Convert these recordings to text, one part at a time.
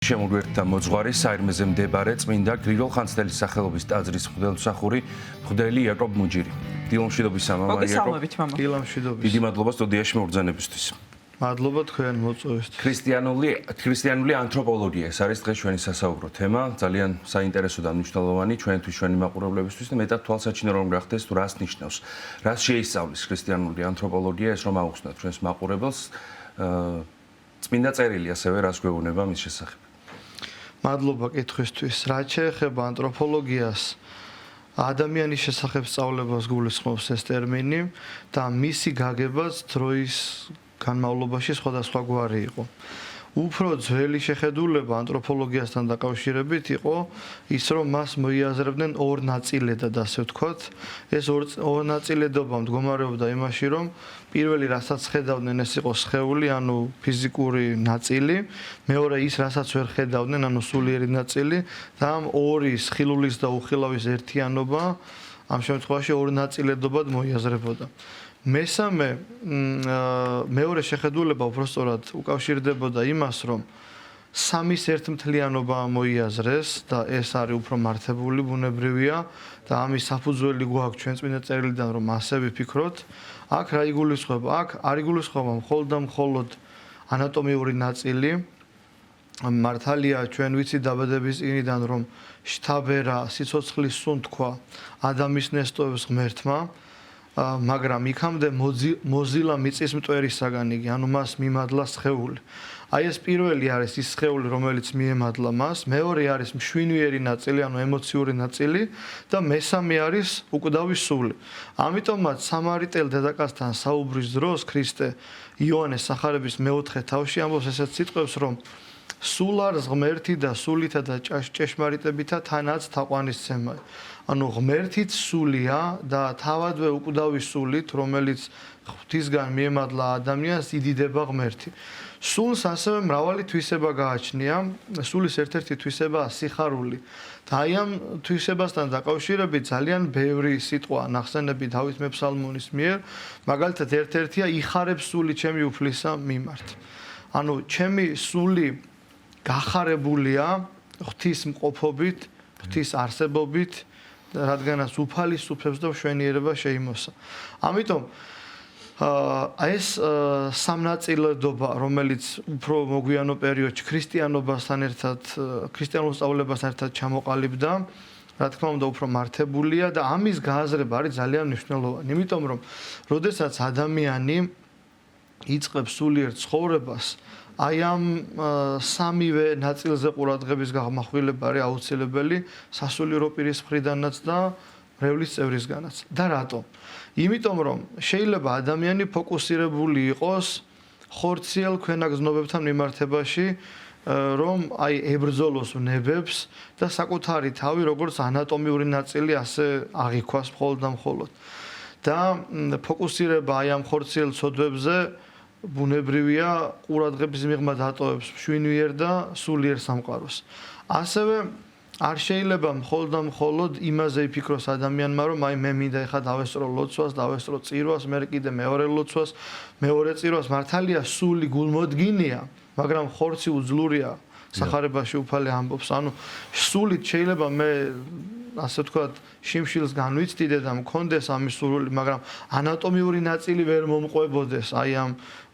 შემოგვერთა მოძღვარი საირმეზე მდებარე წმინდა გრიგოლ ხანძთელის სახელობის ტაძრის მღვდელმსახური მღვდელი იაკობ მუჯირი. დილომშვიდობის მამა იაკობ. დილომშვიდობის. დიდი მადლობა სტუდიაში მოგზაურობისთვის. მადლობა თქვენ მოწვევისთვის. ქრისტიანული ანთროპოლოგია ეს არის დღეს ჩვენი სასაუბრო თემა, ძალიან საინტერესო და მნიშვნელოვანი ჩვენთვის ჩვენი მაყურებლებისთვის და მეტად თვალსაჩინო რომ გახდეს თუ რას ნიშნავს. რას შეისწავლის ქრისტიანული ანთროპოლოგია ეს რომ აუხსნათ ჩვენს მაყურებელს წმინდა წერილი ასევე რას გვეუბნება მის შესახებ. მადლობა კითხვისთვის. რაც შეეხება ანთროპოლოგიას, ადამიანის შესახებ სწავლებას გულისხმობს ეს ტერმინი და მისი გაგებაც დროის განმავლობაში სხვადასხვაგვარი იყო. უფრო ძველი შეხედულება ანთროპოლოგიასთან დაკავშირებით იყო ის, რომ მას მოიაზრებდნენ ორ ნაწილედად, ასე ვთქვათ. ეს ორ ნაწილედობა მდგომარეობდა იმაში, რომ პირველი რასაც ხედავდნენ ეს იყო სხეული, ანუ ფიზიკური ნაწილი, მეორე ის რასაც ვერ ხედავდნენ, ანუ სულიერი ნაწილი და ამ ორის ხილულის და უხილავის ერთიანობა ამ შემთხვევაში ორ ნაწილედობად მოიაზრებოდა. მესამე მეორე შეხედულება უბრალოდ უკავშირდებოდა იმას, რომ სამის ერთმთლიანობა მოიაზრეს და ეს არის უფრო მართებული ბუნებრივია და ამის საფუძველი გვაქვს ჩვენ წმინდა წერილიდან, რომ ასე ვიფიქროთ. აქ რა იგულისხმება? აქ არ იგულისხმება მხოლოდ და მხოლოდ ანატომიური ნაწილი. მართალია ჩვენ ვიცით დაბადების წინიდან, რომ შთაბერა სიცოცხლის სუნთქვა ადამიანის ნესტოებს ღმერთმა, მაგრამ იქამდე მოზილა მიწის მტვერისაგან იგი, ანუ მას მიმადლა სხეული. აი ეს პირველი არის ის სხეული, რომელიც მიემადლა მას, მეორე არის მშვინვიერი ნაწილი, ანუ ემოციური ნაწილი და მესამე არის უკვდავი სული. ამიტომაც სამარიტელ დედაკაცთან საუბრის დროს ქრისტე იოანეს სახარების მეოთხე თავში ამბობს ესეთ სიტყვებს, რომ სულ არის ღმერთი და სულითა და ჭეშმარიტებითა თანაც თაყვანისცემა. ანუ ღმერთიც სულია და თავადვე უკვდავი სულით, რომელიც ღვთისგან მიემადლა ადამიანს, იდიდება ღმერთი. სულს ასევე მრავალი თვისება გააჩნია. სულის ერთ-ერთი თვისებაა სიხარული. და აი ამ თვისებასთან დაკავშირებით ძალიან ბევრი სიტყვა ნახსენები დავით მეფსალმონის მიერ, მაგალითად ერთ-ერთია იხარებს სული ჩემი უფლისა მიმართ. ანუ ჩემი სული გახარებულია ღვთის მყოფობით, ღვთის არსებობით, რადგანაც უფალისუფლებს და მშვენიერება შეიმოსა. ამიტომ ეს სამნაწილდობა, რომელიც უფრო მოგვიანო პერიოდში ქრისტიანობასთან ერთად, ქრისტიანულ სწავლებასთან ერთად ჩამოყალიბდა, რა თქმა უნდა უფრო მართებულია და ამის გააზრება არის ძალიან მნიშვნელოვანი. იმიტომ რომ როდესაც ადამიანი იწყებს სულიერ ცხოვრებას, აი ამ სამივე ნაწილზე ყურადღების გამახვილება არის აუცილებელი სასულიერო პირის მხრიდანაც და მრევლის წევრისგანაც. და რატომ? იმიტომ რომ შეიძლება ადამიანი ფოკუსირებული იყოს ხორციელ ქვენაგზნობებთან მიმართებაში, რომ აი ებრძოლოს ნებებს და საკუთარი თავი როგორც ანატომიური ნაწილი ასე აღიქვას მხოლოდ და მხოლოდ. და ფოკუსირება აი ამ ხორციელ ცოდვებზე ბუნებრივია ყურადღების მიღმა დატოვებს მშვინვიერ და სულიერ სამყაროს. ასევე არ შეიძლება მხოლოდ და მხოლოდ იმაზე იფიქროს ადამიანმა, რომ აი მე მინდა ეხლა დავესწრო ლოცვას, დავესწრო წირვას, მე კიდე მეორე ლოცვას, მეორე წირვას. მართალია სული გულმოდგინეა, მაგრამ ხორცი უძლურია. სახარებაში უფალი ამბობს, ანუ სულით შეიძლება მე ასე ვთქვათ, შიმშილს განვიცდიდე და მქონდეს ამის სურვილი, მაგრამ ანატომიური ნაწილი ვერ მომყვებოდეს აი ამ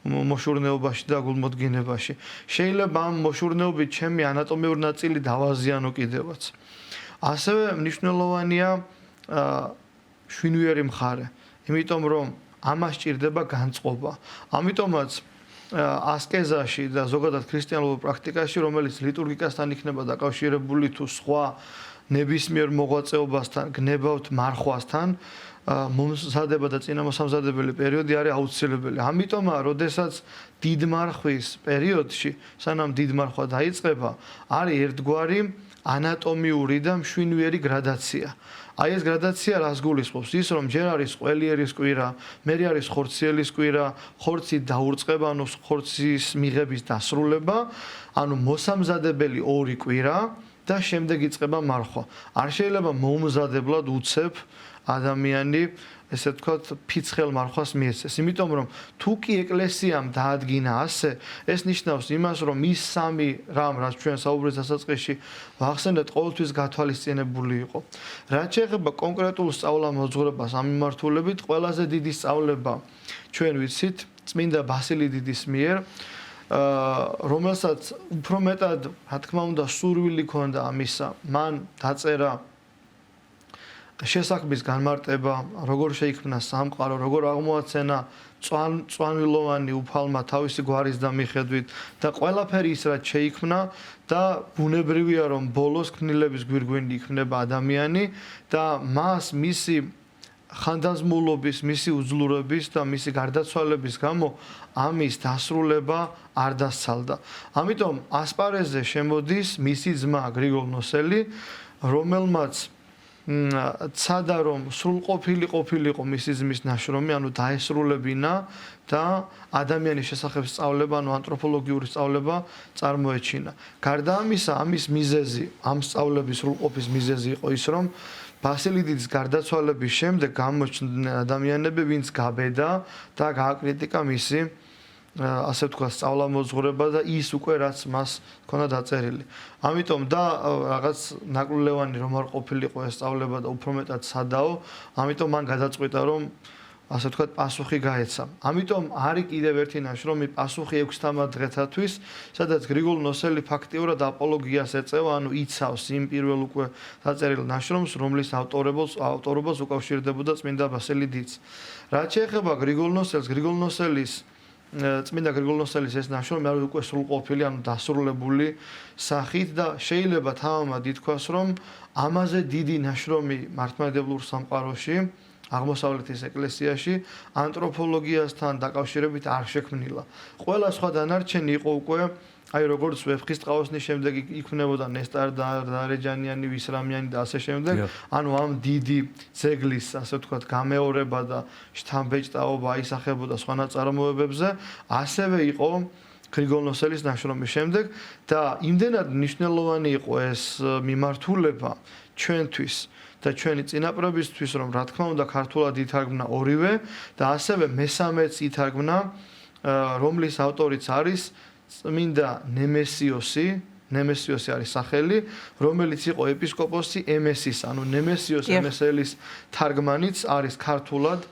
მოშურნეობაში და გულმოდგინებაში. შეიძლება ამ მოშურნეობით ჩემი ანატომიური ნაწილი დავაზიანო კიდევაც. ასევე მნიშვნელოვანია შვინვიერი მხარე, იმიტომ რომ ამას სჭირდება განწყობა. ამიტომაც ასკეზაში და ზოგადად ქრისტიანულ პრაქტიკაში, რომელიც ლიტურგიკასთან იქნება დაკავშირებული თუ სხვა ნებისმიერ მოღვაწეობასთან, გნებავთ მარხვასთან, მომზადება და წინამოსამზადებელი პერიოდი არის აუცილებელი. ამიტომაა, როდესაც დიდმარხვის პერიოდში, სანამ დიდმარხვა დაიწყება, არის ერთგვარი ანატომიური და მშვინვიერი გრადაცია. აი ეს გრადაცია რას გულისხმობს? ის რომ ჯერ არის ყველიერის კვირა, მერე არის ხორციელის კვირა, ხორცი დაურწყება, ანუ ხორცის მიღების დასრულება, ანუ მოსამზადებელი ორი კვირა და შემდეგ იწყება მარხვა. არ შეიძლება მომზადებლად უცებ ადამიანი ესე ვთქვათ, ფიცხელ მარხვას მიეცეს. იმიტომ რომ თუ კი ეკლესიამ დაადგინა ასე, ეს ნიშნავს იმას, რომ ის სამი რამ, რაც ჩვენ საუბრის დასაწყისში ვახსენეთ, ყოველთვის გათვალისწინებული იყო. რაც შეეხება კონკრეტულ სწავლამოძღვრებას ამ მიმართულებით, ყველაზე დიდი სწავლება ჩვენ ვიცით წმინდა ბასილი დიდის მიერ, რომელსაც უფრო მეტად, რა თქმა უნდა, სურვილი ჰქონდა ამისა. მან დაწერა შესაქმის განმარტება, როგორ შეიქმნა სამყარო, როგორ აღმოაცენა წვანვილოვანი უფალმა თავისი გვარის და მიხედვით და ყველაფერი ის რაც შეიქმნა და ბუნებრივია რომ ბოლოს ქმნილების გვირგვინი იქნება ადამიანი და მას მისი ხანდაზმულობის, მისი უძლურების და მისი გარდაცვალების გამო ამის დასრულება არ დასცალდა. ამიტომ ასპარეზზე შემოდის მისი ძმა გრიგოლ ნოსელი, რომელმაც ცადა რომ სრულყოფილი ყოფილიყო მისი ძმის ნაშრომი, ანუ დაესრულებინა და ადამიანის შესახებ სწავლება, ანუ ანთროპოლოგიური სწავლება წარმოეჩინა. გარდა ამისა, ამის მიზეზი, ამ სწავლების სრულყოფის მიზეზი იყო ის, რომ ბასილი დიდის გარდაცვალების შემდეგ გამოჩნდნენ ადამიანები, ვინც გაბედა და გააკრიტიკა მისი ასე ვთქვათ, სწავლამოძღვრება და ის უკვე რაც მას ჰქონდა დაწერილი. ამიტომ და რაღაც ნაკვლევანი რომ არ ყოფილიყო ეს სწავლება და უფრო მეტად სადაო, ამიტომ მან გადაწყვიტა რომ ასე ვთქვათ, პასუხი გაეცა. ამიტომ არის კიდევ ერთი ნაშრომი პასუხი 6 დღეთათვის, სადაც გრიგოლ ნოსელი ფაქტიურად აპოლოგიას ეწევა, ანუ იცავს იმ პირველ უკვე დაწერილ ნაშრომს, რომლის ავტორობას უკავშირდებოდა წმინდა ბასილი დიდს. რაც შეეხება გრიგოლ ნოსელს, გრიგოლ ნოსელის წმინდა გრიგოლ ნოსელის ეს ნაშრომი არის უკვე სრულყოფილი, ანუ დასრულებული სახით და შეიძლება თამამად ითქვას, რომ ამაზე დიდი ნაშრომი მართლმადიდებლურ სამყაროში, აღმოსავლეთის ეკლესიაში ანთროპოლოგიასთან დაკავშირებით არ შექმნილა. ყველა სხვა დანარჩენი იყო უკვე აი როგორც ვეფხისტყაოსნის შემდეგ იქმნებოდა ნესტარ დარეჯანიანი, ვისრამიანი და ასე შემდეგ, ანუ ამ დიდი ძეგლის, ასე ვთქვათ, გამეორება და შთამბეჭდაობა აისახებოდა სხვა ნაწარმოებებზე, ასევე იყო გრიგოლ ნოსელის ნაშრომის შემდეგ და იმდენად მნიშვნელოვანი იყო ეს მიმართულება ჩვენთვის და ჩვენი წინაპრებისთვის, რომ რა თქმა უნდა ქართულად ითარგმნა ორივე და ასევე მესამეც ითარგმნა, რომლის ავტორიც არის წმინდა ნემესიოსი არის სახელი, რომელიც იყო ეპისკოპოსი ემესის, ანუ ნემესიოს ემესელის თარგმანიც არის ქართულად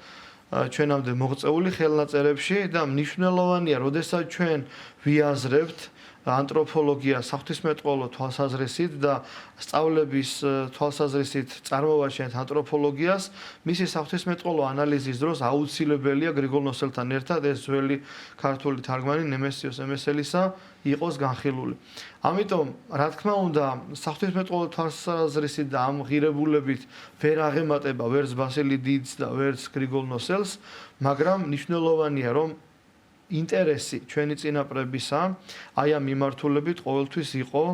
ჩვენამდე მოღწეული ხელნაწერებში და მნიშვნელოვანია, როდესაც ჩვენ ვიაზრებთ ანთროპოლოგია საღვთისმეტყველო თვალსაზრისით და სწავლების თვალსაზრისით წარმოვაჩენთ ანთროპოლოგიას, მისი საღვთისმეტყველო ანალიზის დროს აუცილებელია გრიგოლ ნოსელთან ერთად ეს ძველი ქართული თარგმანი ნემესიოს ემესელისა იყოს განხილული. ამიტომ, რა თქმა უნდა, საღვთისმეტყველო თვალსაზრისით და ამ ღირებულებით ვერ აღემატება ვერც ბასილი დიდს და ვერც გრიგოლ ნოსელს, მაგრამ მნიშვნელოვანია, რომ ინტერესი ჩვენი წინაპრებისა აი ამ მიმართულებით ყოველთვის იყო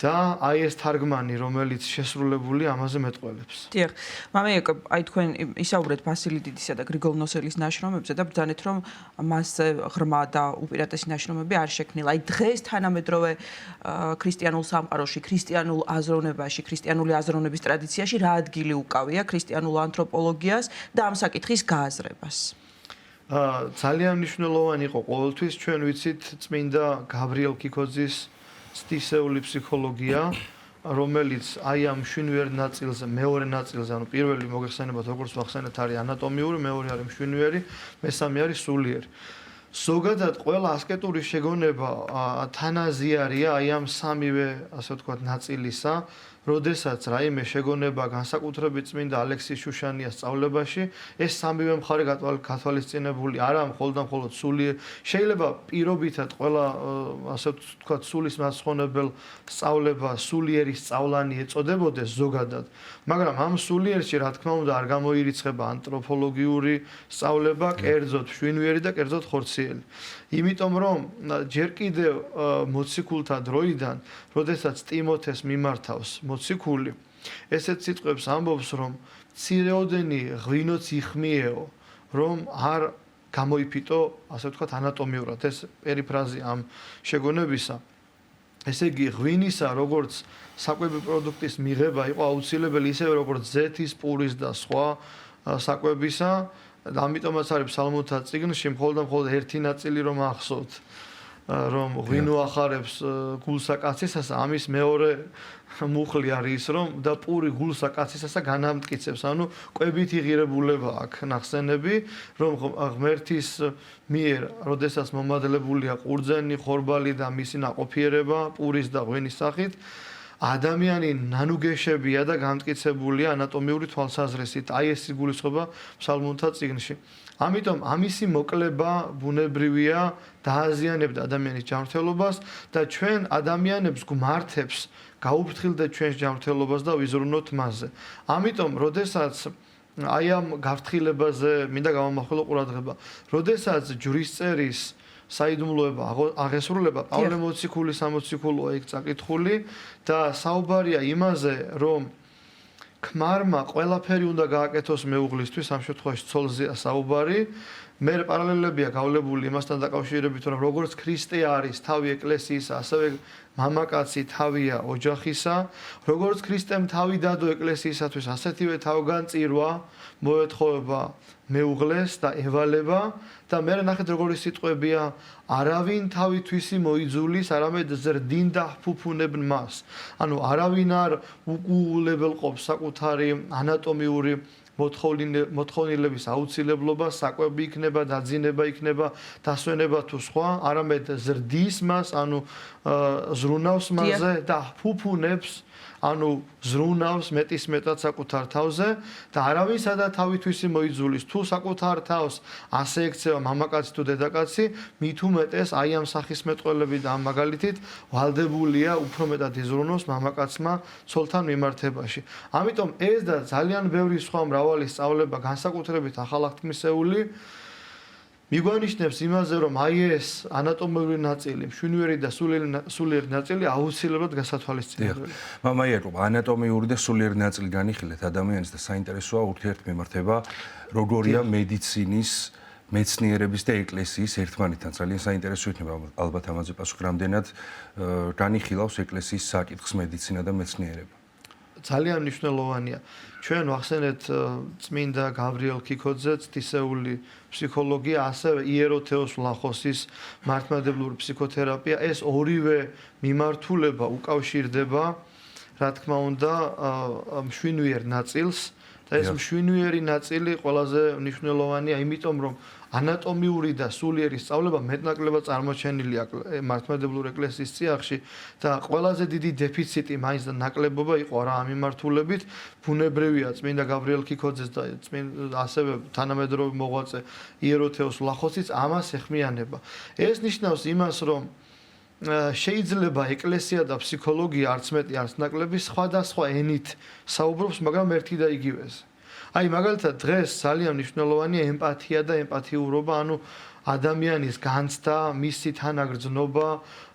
და აი ეს თარგმანი, რომელიც შესრულებული ამაზე მეტყველებს. დიახ, მამაიაკო, აი თქვენ ისაუბრეთ ბასილი დიდისა და გრიგოლ ნოსელის ნაშრომებზე და ბრძანეთ, რომ მასზე ღრმა და უპირატესი ნაშრომები არ შექმნილა. აი დღეს თანამედროვე ქრისტიანულ სამყაროში, ქრისტიანულ აზროვნებაში, ქრისტიანული აზროვნების ტრადიციაში რა ადგილი უკავია ქრისტიანულ ანთროპოლოგიას და ამ საკითხის გააზრებას? ძალიან მნიშვნელოვანი იყო ყოველთვის ჩვენ ვიცით წმინდა გაბრიელ კიქოძის სტისეული ფსიქოლოგია, რომელიც აი ამ შვინვერ ნაწილზე, მეორე ნაწილზე, ანუ პირველი მოგეხსენებათ, როგორც ვახსენეთ, არის ანატომიური, მეორე არის მშვინვერი, მესამე არის სულიერი. ზოგადად ყველა ასკეტური შეგონება თანაზიარია აი ამ სამივე, ასე ვთქვათ, ნაწილისა, როდესაც რაიმე შეგონება განსაკუთრებით წმინდა ალექსის შუშანიას სწავლებაში, ეს სამივე მხარე გათვალისწინებული არა მხოლოდ და მხოლოდ სულიერ, შეიძლება პირობითად ყველა, ასე ვთქვათ, სულის მასწავლებელ სწავლება სულიერის სწავლანი ეწოდებოდეს ზოგადად, მაგრამ ამ სულიერში, რა თქმა უნდა, არ გამოირიცხება ანთროპოლოგიური სწავლება, კერძოდ მშვინვერი და კერძოდ ხორციელი. იმიტომ რომ ჯერ კიდევ მოციქულთა დროიდან, როდესაც ტიმოთეს მიმართავს მოციქული, ესეთ სიტყვებს ამბობს, რომ მცირეოდენი ღვინოც იხმიეო, რომ არ გამოიფიტო, ასე ვთქვათ, ანატომიურად ეს პერიფრაზია ამ შეგონებისა. ესე იგი ღვინისა როგორც საკვები პროდუქტის მიღება იყო აუცილებელი ისევე როგორც ზეთის, პურის და სხვა საკვებისა. ამიტომაც არის ფსალმუნთა წიგნში მხოლოდ ერთი ნაწილი რომ ახსოვთ რომ ღვინო ახარებს გულსა კაცისასა, ამის მეორე მუხლი არის რომ და პური გულსა კაცისასა განამტკიცებს, ანუ კვებითი ღირებულება აქვს ნახსენები, რომ ღმერთის მიერ, როდესაც მომადლებულია ყურძენი, ხორბალი და მისი ნაყოფიერება პურის და ღვინის სახით, ადამიანი ნანუგეშებია და გამტკიცებულია ანატომიური თვალსაზრისით. აი ეს იგულისხმება ფსალმუნთა წიგნში. ამიტომ ამისი მოკლება ბუნებრივია დააზიანებდა ადამიანის ჯანმრთელობას და ჩვენ ადამიანებს გვმართებს გაუფრთხილდეთ ჩვენს ჯანმრთელობას და ვიზრუნოთ მასზე. ამიტომ, როდესაც აი ამ გაფრთხილებაზე მინდა გამომახვილო ყურადღება, როდესაც ჯვრისწერის საიდუმლოება აღესრულება პავლე მოციქულის სამოციქულოა იქ წაკითხული და საუბარია იმაზე, რომ ქმარმა ყველაფერი უნდა გააკეთოს მეუღლისთვის, ამ შემთხვევაში ცოლზეა საუბარი. მე პარალელებია გავლებული იმასთან დაკავშირებით, რომ როგორც ქრისტე არის თავი ეკლესიისა, ასევე მამაკაცი თავია ოჯახისა, როგორც ქრისტემ თავი დადო ეკლესიისათვის, ასეთივე თავგანწირვა მოეთხოვება მეუღლეს და ევალება და მე ნახეთ როგორი სიტყვებია, არავინ თავითვისი მოიძულის, არამედ ზრდინდა ფუფუნებნ მას. ანუ არავინ არ უგულებელყოფს საკუთარი ანატომიური მოთხოვნილების აუცილებლობა, საკვები იქნება, დაძინება იქნება, დასვენება თუ სხვა, არამედ ზრდის მას, ანუ ზრუნავს მასზე და ფუფუნებს, ანუ ზრუნავს მეტისმეტად საკუთარ თავზე და არავინ სადა თავითვისი მოიძულის, თუ საკუთარ თავს ასე ექცევა მამაკაცი თუ დედაკაცი, მით უმეტეს აი ამ სახისმეტყველები და ამ მაგალითით ვალდებულია უფრო მეტად იზრუნოს მამაკაცმა ცოლთან მიმართებაში. ამიტომ ეს და ძალიან ბევრი სხვა მრავალი სწავლება განსაკუთრებით ახალათქმისეული მიგვანიშნებს იმაზე, რომ აი ეს ანატომიური ნაწილი, მშვენიერი და სულიერი ნაწილი აუცილებლად გასათვალისწინებელი. მამაიერო, ანატომიური და სულიერი ნაწილი განიხილეთ ადამიანის და საინტერესოა ურთიერთმემართება, როგორია მედიცინის, მეცნიერების და ეკლესიის ერთმანეთთან. ძალიან საინტერესო იქნება ალბათ ამაზე პასუხი, რამდენად განიხილავს ეკლესიის საკითხს მედიცინა და მეცნიერება. ძალიან მნიშვნელოვანია. ჩვენ ვახსენეთ წმინდა გავრიელ ქიქოძე, წითისეული ფსიქოლოგია, ასევე იეროთეოს ვლახოსის მართლმადებლური ფსიქოთერაპია. ეს ორივე მიმართულება უკავშირდება, რა თქმა უნდა, მშვენიერ ნაწილს და ეს მშვენიერი ნაწილი ყველაზე მნიშვნელოვანია, იმიტომ რომ ანატომიური და სულიერი სწავლება მეტნაკლებად წარმოჩენილია მართლმადებლური ეკლესიის წიაღში და ყველაზე დიდი დეფიციტი მაინც და ნაკლებობა იყო რა ამ მიმართულებით. ბუნებრივია წმინდა გავრიელ ქიქოძეს და ასევე თანამედროვე მოღვაწე იეროთეოს ვლახოსიც ამას ეხმიანება. ეს ნიშნავს იმას, რომ შეიძლება ეკლესია და ფსიქოლოგია არც მეტი არც ნაკლები სხვადასხვა ენით საუბრობს, მაგრამ ერთი და იგივეზე. აი მაგალითად დღეს ძალიან მნიშვნელოვანია ემპათია და ემპათიურობა, ანუ ადამიანის განცდა, მისი თანაგრძნობა,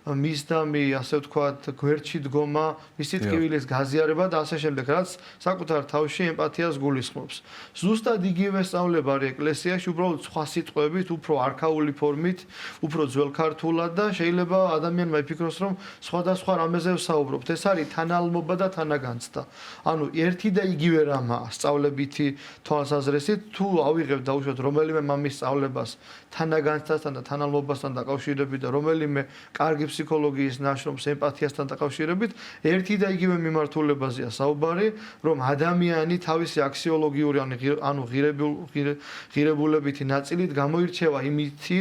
მისდამი, ასე ვთქვათ, გვერდში დგომა, მისი ტკივილის გაზიარება და ასე შემდეგ, რაც საკუთარ თავში ემპათიას გულისხმობს. ზუსტად იგივე სწავლება არის ეკლესიაში, უბრალოდ სხვა სიტყვებით, უფრო არქაული ფორმით, უფრო ძველქართულად და შეიძლება ადამიანმა იფიქროს, რომ სხვადასხვა რამეზე ვსაუბრობთ. ეს არის თანალმობა და თანაგანცდა. ანუ ერთი და იგივე რამაა სწავლებითი თვალსაზრისით, თუ ავიღებთ დაუშვათ რომელიმე მამის სწავლებას თანაგანცდასთან და თანალმობასთან დაკავშირებით და რომელიმე კარგი ფსიქოლოგიის ნაშრომს ემპათიასთან დაკავშირებით, ერთი და იგივე მიმართულებაზეა საუბარი, რომ ადამიანი თავისი აქსიოლოგიური ანუ ღირებულებითი ნაწილით გამოირჩევა იმითი,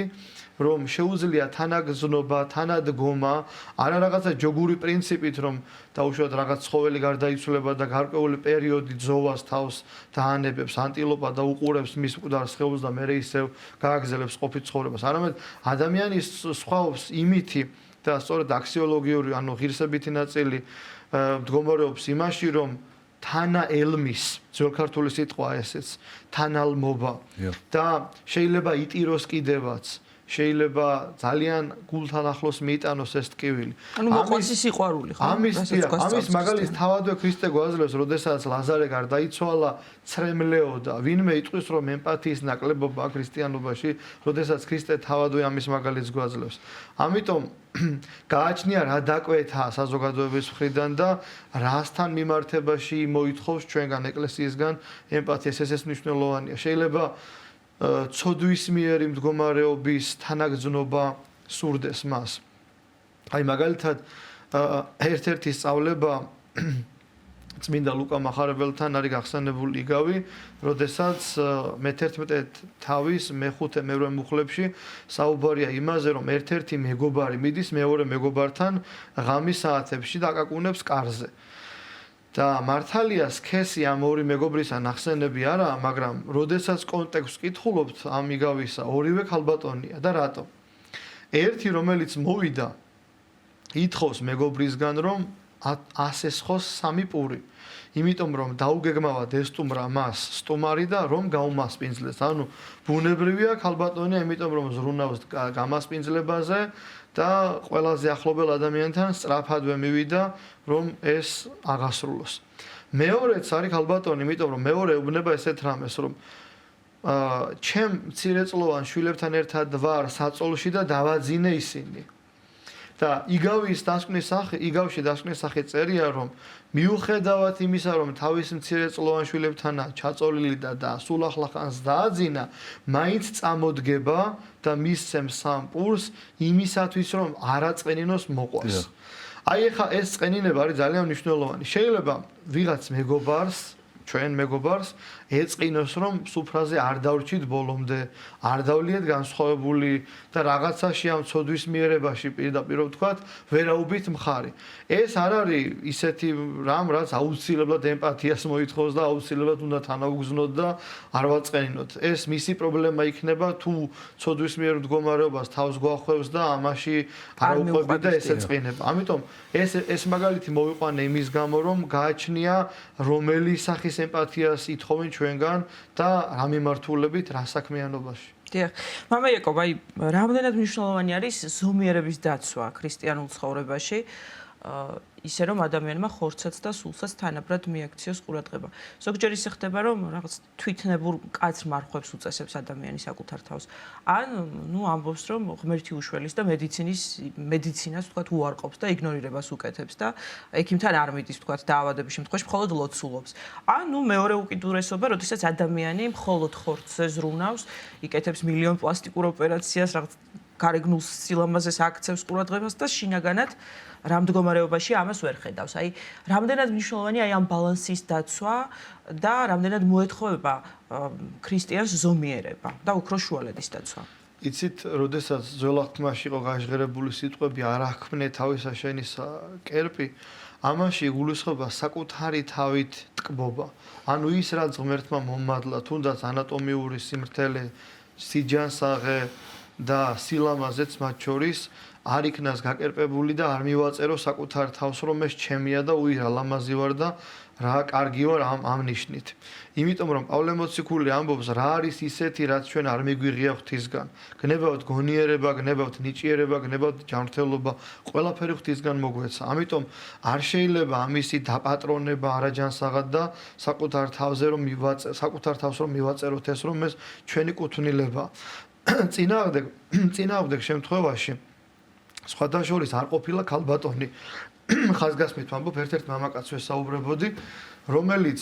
რომ შეუძლია თანაგზნობა, თანადგომა, არა რაღაცა ჯოგური პრინციპით, რომ დაუშვათ რაღაც ცხოველი გარდაიცვლება და გარკვეული პერიოდი ძოვას თავს დაანებებს, ანტილოპა და უყურებს მის მკვდარ სხეულს და მერე ისევ გააგზელებს ყოფით ცხოვრებას. არამედ ადამიანის სხვაობს იმითი და სწორედ აქსიოლოგიური, ანუ ღირსებითი ნაწილი მდგომარეობს იმაში, რომ თანაელმის, ძველქართული სიტყვა ესეც, თანალმობა და შეიძლება იტიროს კიდევაც შეიძლება ძალიან გულთან ახლოს მიიტანოს ეს ტკივილი. ანუ მოყვანს ის სიყვარული, ხო? ამის მაგალითს თავადვე ქრისტე გვაძლევს, როდესაც ლაზარე გარდაიცვალა, ცრემლეოდა. ვინმე იტყვის, რომ ემპათიის ნაკლებობა ქრისტიანობაში, როდესაც ქრისტე თავადვე ამის მაგალითს გვაძლევს. ამიტომ გააჩნია რა დაკვეთა საზოგადოების მხრიდან და რასთან მიმართებაში მოითხოვს ჩვენგან ეკლესიისგან ემპათიას, ეს მნიშვნელოვანია. შეიძლება ცოდვისმიერი მდგომარეობის თანაგრძნობა სურდეს მას. აი მაგალითად ერთ-ერთი სწავლება წმინდა ლუკა მახარებელთან არის გახსენებული იგავი, როდესაც მე-11 თავის მე-5 მე-8 მუხლებში საუბარია იმაზე, რომ ერთ-ერთი მეგობარი მიდის მეორე მეგობართან ღამის საათებში და აკაკუნებს კარზე. და მართალია სქესი ამ ორი მეგობრისა ნახსენები არაა, მაგრამ როდესაც კონტექსტს კითხულობთ ამ იგავისა, ორივე ქალბატონია და რატო? ერთი რომელიც მოვიდა ითხოვს მეგობრისგან, რომ ასესხოს 3 პური. იმიტომ რომ დაუგეგმავად ესტუმრა მას სტუმარი და რომ გაუმასპინძლეს. ანუ ბუნებრივია ქალბატონია, იმიტომ რომ ზრუნავს გამასპინძლებაზე და ყველაზე ახლობელ ადამიანთან სწრაფადვე მივიდა, რომ ეს აღასრულოს. მეორეც არის ქალბატონი, იმიტომ რომ მეორე უბნება ესეთ რამეს, რომ ჩემ მცირეწლოვან შვილებთან ერთად ვარ საწოლში და დავაძინე ისინი. და იგავში დასკვნის სახე წერია, რომ მიუხედავად იმისა, რომ თავის მცირეწლოვან შვილებთანაა ჩაწოლილი და სულ ახლახანს დააძინა, მაინც წამოდგება და მისცემს 3 პურს იმისათვის, რომ არ აწყენინოს მოყვას. აი ეხა ეს წყენინება არის ძალიან მნიშვნელოვანი. შეიძლება ვიღაც მეგობარს, ჩვენ მეგობარს ეწყინოს, რომ სუფრაზე არ დავრჩით ბოლომდე, არ დავლიეთ განსხვავებული და რაღაცაში ამ ცოდვის მიერებაში პირდაპირ ვთქვათ, ვერაობით მხარი. ეს არ არის ისეთი რამ, რაც აუცილებლად ემპათიას მოითხოვს და აუცილებლად უნდა თანაუგზნოთ და არ ვაწყენინოთ. ეს მისი პრობლემა იქნება, თუ ცოდვის მიერ მდგომარეობას თავს გვახვევს და ამაში არ უყვებით და ეს ეწყინება. ამიტომ ეს მაგალითი მოვიყვანე იმის გამო, რომ გააჩნია რომელი სახის ემპათიას ითხოვენ ჩვენგან და რა მიმართულებით, რა საქმიანობაში. დიახ. მამა იაკობ, აი, რამდენად მნიშვნელოვანი არის ზომიერების დაცვა ქრისტიანულ ცხოვრებაში, ისე რომ ადამიანმა ხორცაც და სულსაც თანაბრად მიაქციოს ყურადღება. ზოგჯერ ისე ხდება, რომ რაღაც თვითნებურ კაც მარხვებს უწესებს ადამიანი საკუთარ თავს. ან, ამბობს, რომ ღმერთი უშველის და მედიცინას თქვათ უარყოფს და იგნორირებას უკეთებს და ექიმთან არ მიდის თქვათ დაავადების შემთხვევაში მხოლოდ ლოცულობს. ან, მეორე უკიდურესობა, როდესაც ადამიანი მხოლოდ ხორცზე ზრუნავს, იკეთებს მილიონ პლასტიკურ ოპერაციას, რაღაც გარეგნულ სილამაზეს აქცევს ყურადღებას და შინაგანად რა მდგომარეობაში ამას ვერ ხედავს. აი, რამდენად მნიშვნელოვანია აი ამ ბალანსის დაცვა და რამდენად მოეთხოვება ქრისტიანს ზომიერება და უფრო შუალედის დაცვა. იცით, როდესაც ძველახთმაში იყო გაჟღერებული სიტყვები არ აქმნე თავისა შენისა კერპი, ამაში იგულისხმება საკუთარი თავით ტკბობა. ანუ ის რაც ღმერთმა მომადლა, თუნდაც ანატომიური სიმრთელე, სიჯანსაღე და სილამაზეც მათ შორის არ იქნას გაკერპებული და არ მივაწერო საკუთარ თავს, რომ ეს ჩემია და უირა ლამაზი ვარ და რა კარგი ვარ ამ ნიშნით. იმიტომ რომ პავლე მოციქული ამბობს, რა არის ისეთი, რაც ჩვენ არ მიგვიღია ღვთისგან. გნებავთ გონიერება, გნებავთ ნიჭიერება, გნებავთ ჯანმრთელობა, ყველაფერი ღვთისგან მოგვეცა. ამიტომ არ შეიძლება ამისი დაპატრონება არაჯანსაღად და საკუთარ თავს რომ მივაწეროთ ეს, რომ ეს ჩვენი კუთვნილება. წინააღმდეგ შემთხვევაში სხვათა შორის არ ყოფილა ქალბატონი. ხაზგასმით ვამბობ, ერთ-ერთ მამაკაცს ვესაუბრებოდი, რომელიც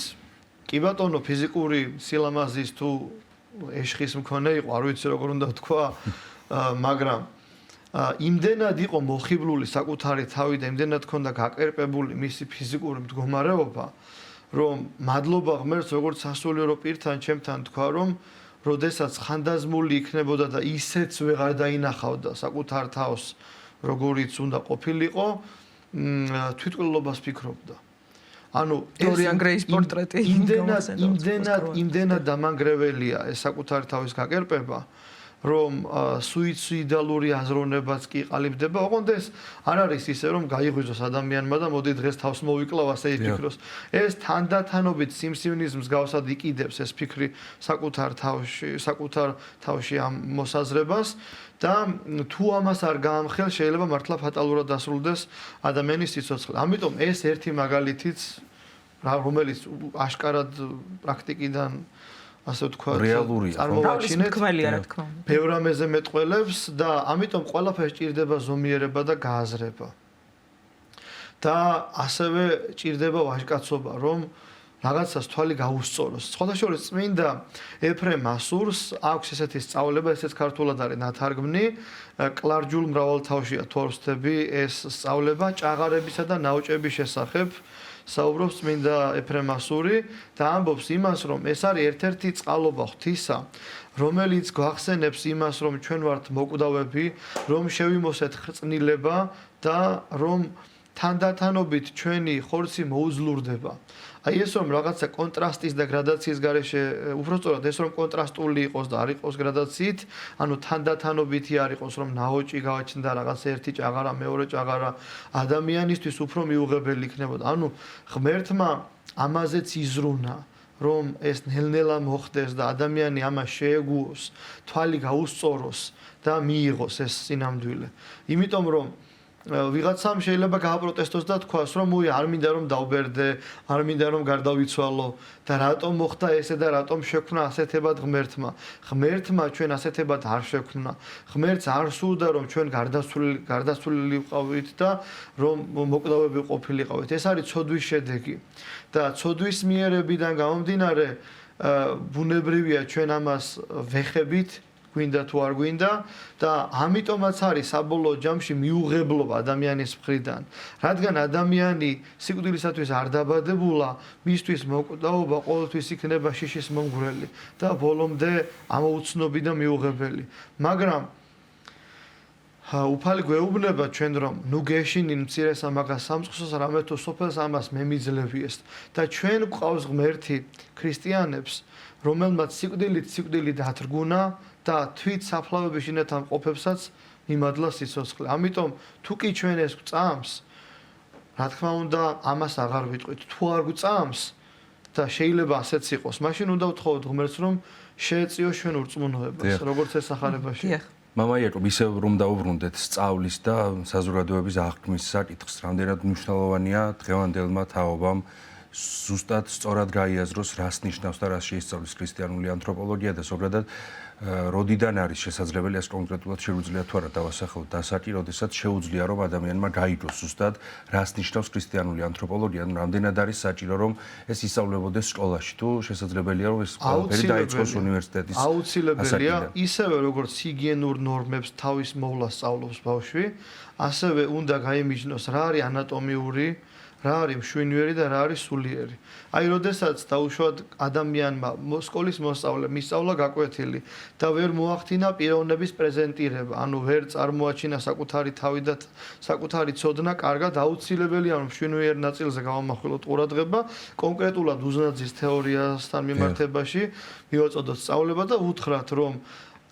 კი ბატონო ფიზიკური სილამაზის თუ ეშხის მქონე იყო, არ ვიცი როგორ უნდა ვთქვა, მაგრამ იმდენად იყო მოხიბლული საკუთარი თავი და იმდენად ჰქონდა გაკერპებული მისი ფიზიკური მდგომარეობა, რომ მადლობა ღმერთს, როგორც სასულიერო პირთან ჩემთან თქვა, რომ როდესაც ხანდაზმული იქნებოდა და ისეც ვეღარ დაინახავდა საკუთარ თავს, როგორიც უნდა ყოფილიყო, თვითკვლელობას ფიქრობდა. ანუ დორიან გრეის პორტრეტი იმდენად დამანგრეველია ეს საკუთარი თავის გაკერპება, რომ სუიციდალური აზროვნებაც კი ყალიბდება. ოღონდ ეს არ არის ისე რომ გაიღვიძოს ადამიანმა და მოდი დღეს თავს მოვიკლავ ასე იფიქროს. ეს თანდათანობით სიმსივნის მსგავსად იყიდებს ეს ფიქრი საკუთარ თავში ამ მოსაზრებას და თუ ამას არ გაამხელ შეიძლება მართლა ფატალურად დასრულდეს ადამიანის სიცოცხლე. ამიტომ ეს ერთი მაგალითიც რომელიც აშკარად პრაქტიკიდან ასე ვთქვათ, რეალურია. წარმოვაჩინეთ. ბევრ რამეზე მეტყველებს და ამიტომ ყველაფერს ჭირდება ზომიერება და გააზრება. და ასევე ჭირდება ვაჟკაცობა, რომ რაღაცას თვალი გაუსწოროს. სხვადასხვა წმინდა ეფრემ ასურს აქვს ესეთი სწავლება, ესეც ქართულად არის ნათარგმნი, კლარჯულ მრავალთავშია თუ არ ვცდები ეს სწავლება ჭაღარებისა და ნაოჭების შესახებ. საუბრობს წმინდა ეფრემ ასური და ამბობს იმას, რომ ეს არის ერთ-ერთი წყალობა ღვთისა, რომელიც გვახსენებს იმას, რომ ჩვენ ვართ მოკვდავები, რომ შევიმოსეთ ხრწნილება და რომ თანდათანობით ჩვენი ხორცი მოუძლურდება. აი ეს რომ რაღაცა კონტრასტის და გრადაციის გარეშე, უბრალოდ ეს რომ კონტრასტული იყოს და არ იყოს გრადაციით, ანუ თანდათანობითი არ იყოს, რომ ნაოჭი გავაჩნდა რაღაც ერთი ჭაღარა, მეორე ჭაღარა ადამიანისთვის უფრო მიუღებელი იქნებოდა. ანუ ღმერთმა ამაზეც იზრუნა, რომ ეს ნელ-ნელა მოხდეს და ადამიანი ამას შეეგუოს, თვალი გაუსწოროს და მიიღოს ეს სინამდვილე. იმიტომ რომ ვიღაცამ შეიძლება გააპროტესტოს და თქვას, რომ უი არ მინდა რომ დავბერდე, არ მინდა რომ გარდავიცვალო და რატომ მოხდა ესე და რატომ შექმნა ასეთებად ღმერთმა. ღმერთმა ჩვენ ასეთებად არ შექმნა. ღმერთს არ სურდა რომ ჩვენ გარდაცვლილი ვიყავით და რომ მოკვდავები ყოფილიყავით. ეს არის ცოდვის შედეგი. და ცოდვის მიერებიდან გამომდინარე ბუნებრივია ჩვენ ამას ვეხებით გვინდა თუ არ გვინდა და ამიტომაც არის საბოლოო ჯამში მიუღებლობა ადამიანის მხრიდან. რადგან ადამიანი სიკვდილისათვის არ დაბადებულა, მისთვის მოკვდაობა ყოველთვის იქნება შიშის მომგვრელი და ბოლომდე ამოუცნობი და მიუღებელი. მაგრამ უფალი გვეუბნება ჩვენ რომ ნუ გეშინინ მცირეს ამაღას სამწყსოს რამე თუ სოფელს ამას მემიძლებიეს და ჩვენ გვყავს ღმერთი ქრისტიანებს რომელმაც სიკვდილი დათრგუნა და თვით საფლავების შინათან ყოფებსაც მიმადლა სიცოცხლე. ამიტომ თუ კი ჩვენ ეს გვწამს, რა თქმა უნდა, ამას აღარ ვიტყვით. თუ არ გვწამს და შეიძლება ასეც იყოს, მაშინ უნდა ვთხოვოთ ღმერთს, რომ შეეწიოს ჩვენ ურწმუნოებას, როგორც ეს სახარებაში. მამა იაკობ, ისევ რომ დაუბრუნდეთ სწავლის და საზოგადოების აღქმის საკითხს, რამდენად მნიშვნელოვანია დღევანდელმა თაობამ ზუსტად სწორად გაიაზროს, რას ნიშნავს და რას შეისწავლის ქრისტიანული ანთროპოლოგია და ზოგადად როდიდან არის შესაძლებელი ეს კონკრეტულად შეუძლია თუ არა დავასახელოთ დასაკი, როდესაც შეუძლია რომ ადამიანმა გაიგოს ზუსტად რას ნიშნავს ქრისტიანული ანთროპოლოგია, ანუ რამდენად არის საჭირო რომ ეს ისწავლებოდეს სკოლაში თუ შესაძლებელია რომ ეს ყველაფერი დაიწყოს უნივერსიტეტის აუცილებელია ისევე როგორც ჰიგიენურ ნორმებს თავის მოვლას სწავლობს ბავშვი, ასევე უნდა გაიმიჯნოს რა არის ანატომიური რა არის მშვენიერი და რა არის სულიერი. აი, როდესაც დაუშვათ ადამიანმა სკოლის მოსწავლე მისწავლა გაკვეთილი და ვერ მოახდინა პიროვნების პრეზენტირება, ანუ ვერ წარმოაჩინა საკუთარი თავი და საკუთარი ცოდნა, კარგად აუცილებელია რომ მშვენიერ ნაწილზე გავამახვილოთ ყურადღება, კონკრეტულად უზნაძის თეორიასთან მიმართებაში მივაწოდოთ სწავლება და უთხრათ რომ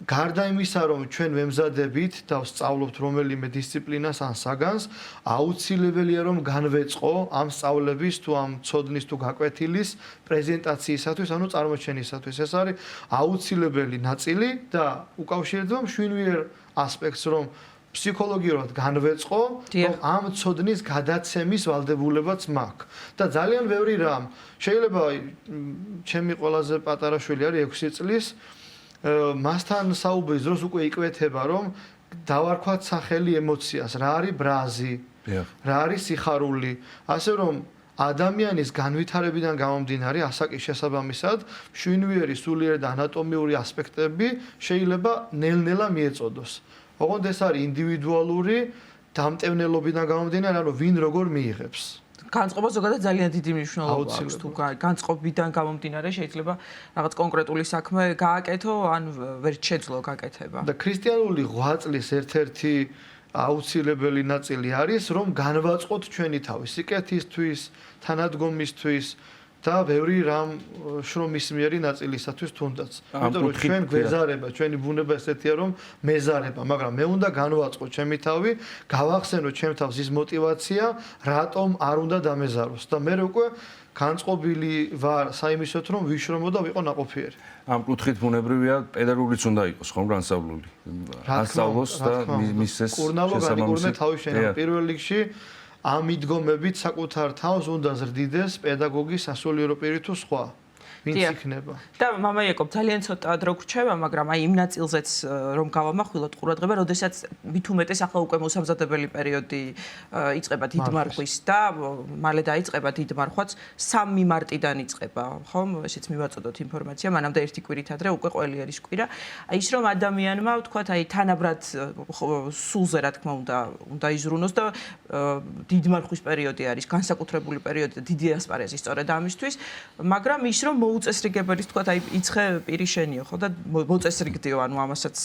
გარდა იმისა, რომ ჩვენ ვემზადებით და ვსწავლობთ რომელიმე დისციპლინას ან საგანს, აუცილებელია რომ განვეწყო ამ სწავლების თუ ამ ცოდნის თუ გაკვეთილის პრეზენტაციისათვის, ანუ წარმოჩენისათვის. ეს არის აუცილებელი ნაწილი და უკავშირდება მშვენიერ ასპექტს, რომ ფსიქოლოგიურად განვეწყო, რომ ამ ცოდნის გადაცემის ვალდებულებაც მაქვს. და ძალიან ბევრი რამ. შეიძლება ჩემი ყველაზე პატარა შვილი არის 6 წლის მასთან საუბრის დროს უკვე იკვეთება, რომ დავარქვათ სახელი ემოციას, რა არის ბრაზი, რა არის სიხარული, ასე რომ ადამიანის განვითარებიდან გამომდინარე ასაკის შესაბამისად, მშვენიერი სულიერი და ანატომიური ასპექტები შეიძლება ნელ-ნელა მიეწოდოს. ოღონდ ეს არის ინდივიდუალური დამტევნელობიდან გამომდინარე, ანუ ვინ როგორ მიიღებს. განწყობა ზოგადად ძალიან დიდი მნიშვნელობა აქვს თუ განწყობიდან გამომდინარე შეიძლება რაღაც კონკრეტული საქმე გააკეთო ან ვერ შეძლო გაკეთება. და ქრისტიანული ღვაწლის ერთ-ერთი აუცილებელი ნაწილი არის რომ განვაწყოთ ჩვენი თავი სიკეთისთვის, თანადგომისთვის და ბევრი რამ შრომისმიერი ნაწილისათვის თუნდაც. იმიტომ რომ ჩვენ გვეზარება, ჩვენი ბუნება ესეთია რომ მეზარება, მაგრამ მე უნდა განვაწყო ჩემი თავი, გავახსენო ჩემ თავს ის мотиваცია, რატომ არ უნდა დამეზაროს და მე უკვე განწყობილი ვარ საიმისოთ რომ ვიშრომო და ვიყო ნაყოფიერი. ამ კუთხით ბუნებრივია პედაგოგიც უნდა იყოს ხომ განსავლული. ასწავლოს და მისცეს შესაბამისი თავის შენა პირველ რიგში ამ მიდგომებით საკუთარ თავს უნდა ზრდიდეს პედაგოგი სასულიერო პირი თუ სხვა. ვინც იქნება. და მამა იაკობ ძალიან ცოტა დრო გრჩება, მაგრამ აი იმ ნაწილზეც რომ გავამახვილოთ ყურადღება, როდესაც მით უმეტეს ახლა უკვე მოსამზადებელი პერიოდი იწყება დიდმარხვის და მალე დაიწყება დიდმარხვაც 3 მარტიდან იწყება, ხომ? ესეც მივაწოდოთ ინფორმაცია, მანამდე ერთი კვირით ადრე უკვე ყველიერის კვირა. აი ის რომ ადამიანმა ვთქვათ, აი თანაბრად სულზე რა თქმა უნდა იზრუნოს და დიდმარხვის პერიოდი არის, განსაკუთრებული პერიოდი და დიდი ასპარეზი სწორედ ამისთვის, მაგრამ ის რომ მოუწესრიგებელის თქვა აი იცხე პირი შენიო ხო და მოწესრიგდიო ანუ ამასაც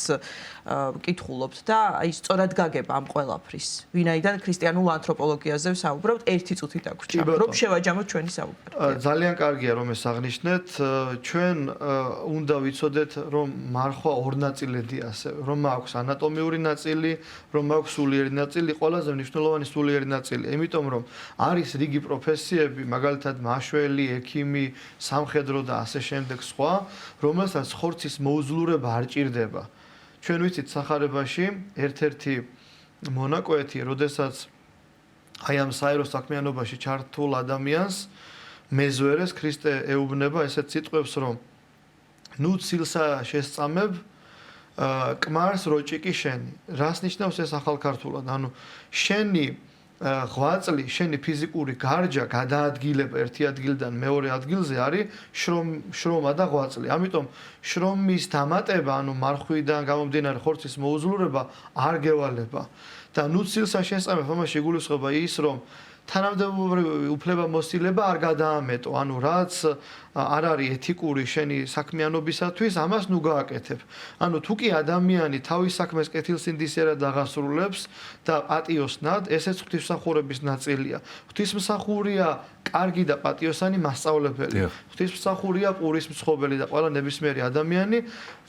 ვკითხულობთ და აი სწორად გაგება ამ ყველაფრის ვინაიდან ქრისტიანულ ანთროპოლოგიაზე ვსაუბრობთ ერთი წუთი დაგვრჩა რომ შევაჯამოთ ჩვენი საუბარი ძალიან კარგია რომ ეს აღნიშნეთ ჩვენ უნდა ვიცოდეთ რომ მარხვა ორ ნაწილედი ასევე რომ აქვს ანატომიური ნაწილი რომ აქვს სულიერი ნაწილი ყველაზე მნიშვნელოვანი სულიერი ნაწილი იმიტომ რომ არის რიგი პროფესიები მაგალითად მაშველი ექიმი სამხედრო და ასე შემდეგ სხვა, რომელსაც ხორცის მოუძლურება არ ჭირდება. ჩვენ ვიცით სახარებაში ერთ-ერთი მონაკვეთი, როდესაც აი ამ საერო საქმიანობაში ჩართულ ადამიანს მეზვერეს ქრისტე ეუბნება ესეთ სიტყვებს, რომ ნუ ცილსა შესწამებ კმარს როჭიკი შენი. რას ნიშნავს ეს ახალქართულად? ანუ შენი ღვაწლი, შენი ფიზიკური გარჯა გადაადგილება ერთი ადგილიდან მეორე ადგილზე არის შრომა და ღვაწლი. ამიტომ შრომის დამატება, ანუ მარხვიდან გამომდინარე ხორცის მოუძლურება არ გევალება. და ნუ ცილსა შესწამებ, ამაში გულისხმობა ის, რომ თანამდებობრივი უფლებამოსილება არ გადაამეტო, ანუ რაც არ არის ეთიკური შენი საქმიანობისათვის, ამას ნუ გააკეთებ. ანუ თუ კი ადამიანი თავის საქმეს კეთილსინდისიერად აღასრულებს და პატიოსნად, ესეც ღვთისმსახურების ნაწილია. ღვთისმსახურია კარგი და პატიოსანი მასწავლებელი. ღვთისმსახურია პურის მსხობელი და ყველა ნებისმიერი ადამიანი,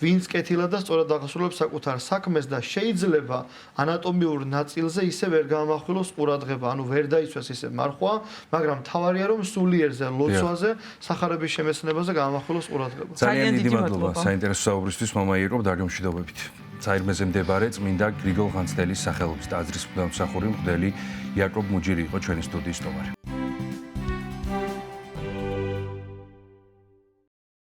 ვინც კეთილად და სწორად აღასრულებს საკუთარ საქმეს და შეიძლება ანატომიურ ნაწილზე ისე ვერ გაამახვილოს ყურადღება, ანუ ვერ დაიცვას ისე მარხვა, მაგრამ თავარია რომ სულიერზე, ლოცვაზე, სახარების შემეცნებაზე გაამახვილოს ყურადღება. ძალიან დიდი მადლობა საინტერესო საუბრისთვის მამა იაკობ დაგემშვიდობებით. საერთმეზე მდებარე წმინდა გრიგოლ ღანძთელის სახელობის ტაძრის მღვდელმსახური მღვდელი იაკობ მუჯირი იყო ჩვენი სტუდიის სტუმარი.